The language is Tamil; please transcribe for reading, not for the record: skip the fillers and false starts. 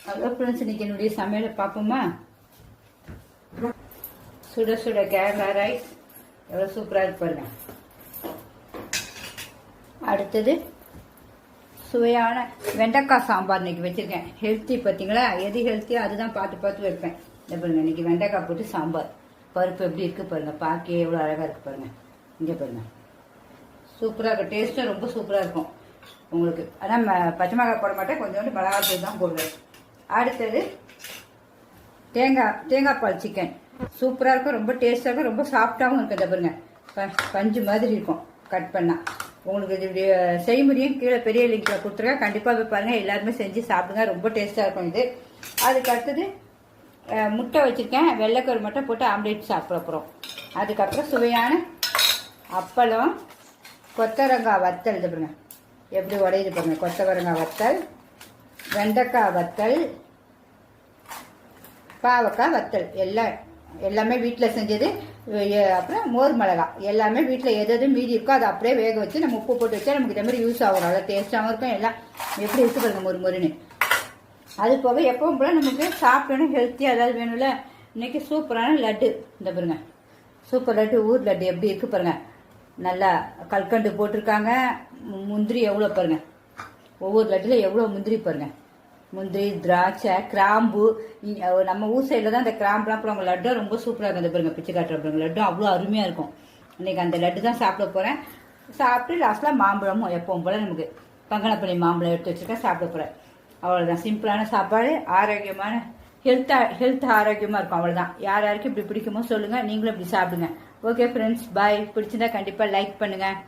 ஹலோ ஃப்ரெண்ட்ஸ், இன்னைக்கு என்னுடைய சமையலை பார்ப்போமா? சுட சுட கேரளா ரைஸ் எவ்வளோ சூப்பராக இருக்கு பாருங்க. அடுத்தது சுவையான வெண்டைக்காய் சாம்பார் இன்னைக்கு வச்சிருக்கேன். ஹெல்த்தி பார்த்தீங்களா? எது ஹெல்த்தியோ அதுதான் பார்த்து பார்த்து வைப்பேன். இந்த பாருங்க, இன்னைக்கு வெண்டைக்காய் போட்டு சாம்பார். பருப்பு எப்படி இருக்கு பாருங்க, பார்க்க எவ்வளோ அழகாக இருக்கு பாருங்க. இங்கே பாருங்க, சூப்பராக இருக்கும். டேஸ்ட்டும் ரொம்ப சூப்பராக இருக்கும் உங்களுக்கு. ஆனால் பச்சை மிளகாய் போட மாட்டேன், கொஞ்சோண்டு மிளகாத்தூள் தான் போடுவேன். அடுத்தது தேங்காய் பால் சிக்கன் சூப்பராக இருக்கும், ரொம்ப டேஸ்டாக இருக்கும், ரொம்ப சாஃப்டாகவும் இருக்கும். இந்த பாருங்க, பஞ்சு மாதிரி இருக்கும் கட் பண்ணால். உங்களுக்கு இது செய்முறையும் கீழே பெரிய லிங்கில் கொடுத்துருக்கேன், கண்டிப்பாக போய் பாருங்கள். எல்லாருமே செஞ்சு சாப்பிடுங்க, ரொம்ப டேஸ்ட்டாக இருக்கும் இது. அதுக்கு அடுத்தது முட்டை வச்சுருக்கேன், வெள்ளைக்கரு மட்டும் போட்டு ஆம்லேட் சாப்பிட போகிறோம். அதுக்கப்புறம் சுவையான அப்பளம், கொத்தவரங்காய் வத்தல். இது பாருங்க எப்படி உடையுது பாருங்க. கொத்தவரங்காய் வத்தல், வெண்டைக்காய் வத்தல், பாவக்காய் வத்தல், எல்லாமே வீட்டில் செஞ்சது. அப்புறம் மோர் மிளகா எல்லாமே வீட்டில் எது மீதி இருக்கோ அதை அப்படியே வேக வச்சு நம்ம உப்பு போட்டு வச்சா நமக்கு இதே மாதிரி யூஸ் ஆகும். நல்லா டேஸ்டாகவும் இருக்கும். எல்லாம் எப்படி இருக்கு பாருங்க, மொறுன்னு. அது போக எப்பவும் போல நமக்கு சாப்பிடணும், ஹெல்த்தியாக ஏதாவது வேணும்ல. இன்னைக்கு சூப்பரான லட்டு. இந்த பாருங்க, சூப்பர் லட்டு, ஊர் லட்டு எப்படி இருக்கு பாருங்க. நல்லா கல்கண்டு போட்டிருக்காங்க. முந்திரி எவ்வளோ பாருங்க, ஒவ்வொரு லட்டுல எவ்வளோ முந்திரி பாருங்க. முந்திரி, திராட்சை, கிராம்பு. நம்ம ஊர் சைடில் தான் இந்த கிராம்புலாம் போடுவாங்க. லட்டும் ரொம்ப சூப்பராக இருக்கும். அந்த பாருங்க, பிச்சு காட்டுற பாருங்க, லட்டும் அவ்வளோ அருமையாக இருக்கும். இன்னைக்கு அந்த லட்டு தான் சாப்பிட போகிறேன். சாப்பிட்டு லாஸ்ட்டில் மாம்பழமும் எப்பவும் போல் நமக்கு பங்கனப்பள்ளி மாம்பழம் எடுத்து வச்சுருக்கேன், சாப்பிட போகிறேன். அவ்வளோதான், சிம்பிளான சாப்பாடு, ஆரோக்கியமான ஹெல்த் ஆரோக்கியமாக இருக்கும். அவ்வளோதான். யார் யாருக்கு இப்படி பிடிக்குமோ சொல்லுங்கள், நீங்களும் இப்படி சாப்பிடுங்க. ஓகே ஃப்ரெண்ட்ஸ், பாய். பிடிச்சிருந்தா கண்டிப்பாக லைக் பண்ணுங்கள்.